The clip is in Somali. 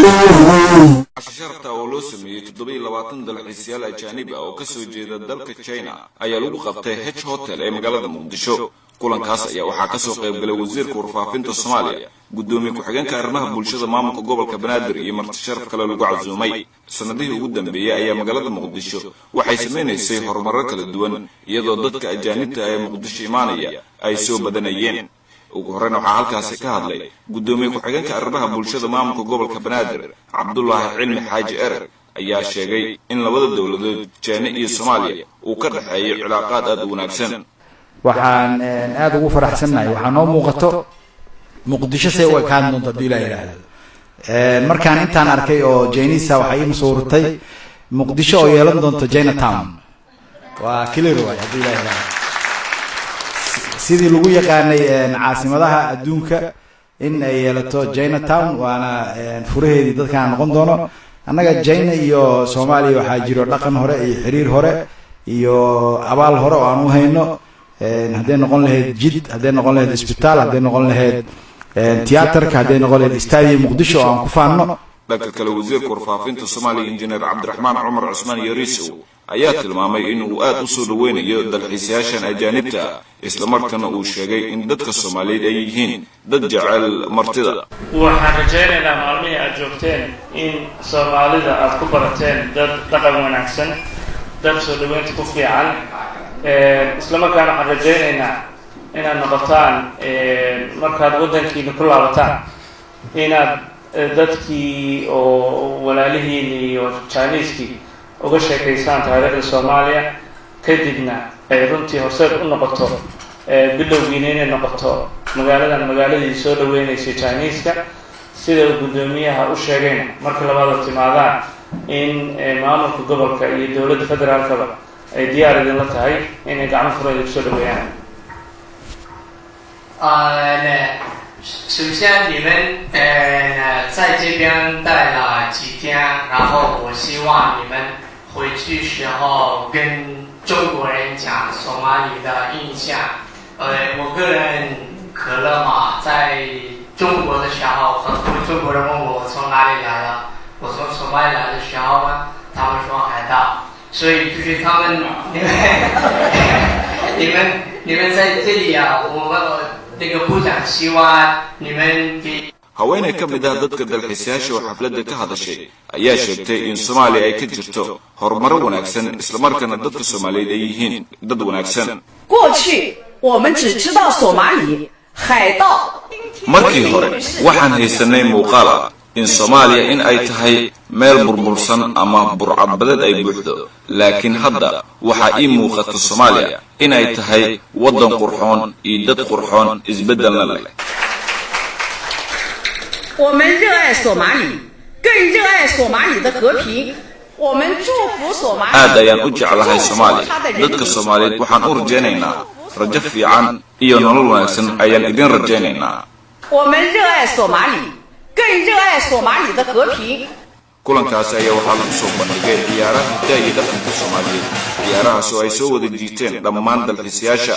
casharta oo loo sameeyay 27 dalxiisayaal ajaanib ah oo ka soo jeeda dalka China ayaa lagu qabtay H Hotel ee magaalada Muqdisho. kulankaas ayaa waxaa ka soo qayb galay wasiirka warfaafinta Soomaaliya, gudoomiye ku-xigeenka arrimaha bulshada maamulka gobolka Banaadir iyo marti sharaf kale lagu casuumay. sanadihii ugu dambeeyay ayaa magaalada Muqdisho waxay sameeysay horumar kala duwan iyadoo dadka ajaanibta ah ee Muqdisho imaanaya ay soo badanayeen. ugu horreyn waxaa halkaasi ka hadlay gudoomiye ku-xigeenka arrimaha bulshada maamulka gobolka Banaadir Cabdullaahi Cilmi Xaaji Erg ayaa sheegay in labada dawladood China iyo Soomaaliya uu ka dhaxeeyo cilaaqaad aad u wanaagsan. waxaan aad ugu faraxsanahay waxaan noo muuqato Muqdisho say u ekaan doonto hadii la yiraahdo markaan intaan arkay oo Chinese waxa ay musuurtay Muqdisho oo yeelan doonto Chinatown waa clear way hadii la yiraahdo sidii lagu yaqaanay caasimadaha adduunka in ay yeelato Chinatown waana furaheedii dadka noqon doono. annaga China iyo Soomaaliya waxa jiro dhaqan hore iyo xiriir hore iyo abaal hore oo aan u hayno haddii noqon lahayd jid haddii noqon lahayd isbitaal haddii noqon lahayd tiyaatarka haddii noqon lahayd stadium Muqdisho oo aan ku faano. dhanka kale wasiirka warfaafinta Soomaaliya injineer Cabdiraxmaan Cumar Cusmaan Yariisow ayaa tilmaamay in uu aad u soo dhaweynayo dalxiisayaashan ajaanibta isla markaana uu sheegay in dadka Soomaaliyeed ay yihiin dad jecel martida. waxaan rajaynaynaa maalmihii aad joogteen in Soomaalida aad ku barateen dad dhaqan wanaagsan, dad soo dhaweynta ku fiican, isla markaana waxaan rajaynaynaa inaad noqotaan markaad waddankiina ku laabataan inaad dadkii oo walaalihiin iyo Chinese-kii uga sheekaysaan taariikhda Soomaaliya kadibna ay runtii horseed u noqoto bilowgiina inay noqoto magaaladii soo dhaweynaysay Chinese-ka sida uu gudoomiyaha u sheegayna marka labaad timaadaan in maamulka gobolka iyo dawladda federaalkaba ay diyaar idin la tahay inay gacmo furan u soo dhaweeyaan. 首先你们在这边待了几天，然后我希望你们回去时候跟中国人讲索马里的印象。我个人可乐嘛，在中国的时候，很多中国人问我从哪里来的，我从索马里来的时候呢，他们说海盗，所以就是他们你们在这里啊，我们。 haweeney ka mid ah dadka dalxiisayaasha oo xafladda ka hadashay ayaa sheegtay in Soomaaliya ay ka jirto horumar wanaagsan isla markaana dadka Soomaaliyeed ay yihiin dad wanaagsan. markii hore waxaan haysanay muuqaal ah in Soomaaliya in ay tahay meel burbursan ama burcadbadeed ay buuxdo, laakiin hadda waxa ii muuqata Soomaaliya in ay tahay waddan qurxoon iyo dad qurxoon isbeddelna leh. aad ayaan u jeclahay Soomaaliya. dadka Soomaaliyeed waxaan u rajaynaynaa rajo fiican iyo nolol wanaagsan ayaan idin rajaynaynaa. kulankaasi ayaa waxaa lagu soo bandhigay ciyaaraha hidaha iyo dhaqanka Soomaaliyeed, ciyaarahaas oo ay soo wada jiiteen dhammaan dalxiisayaasha.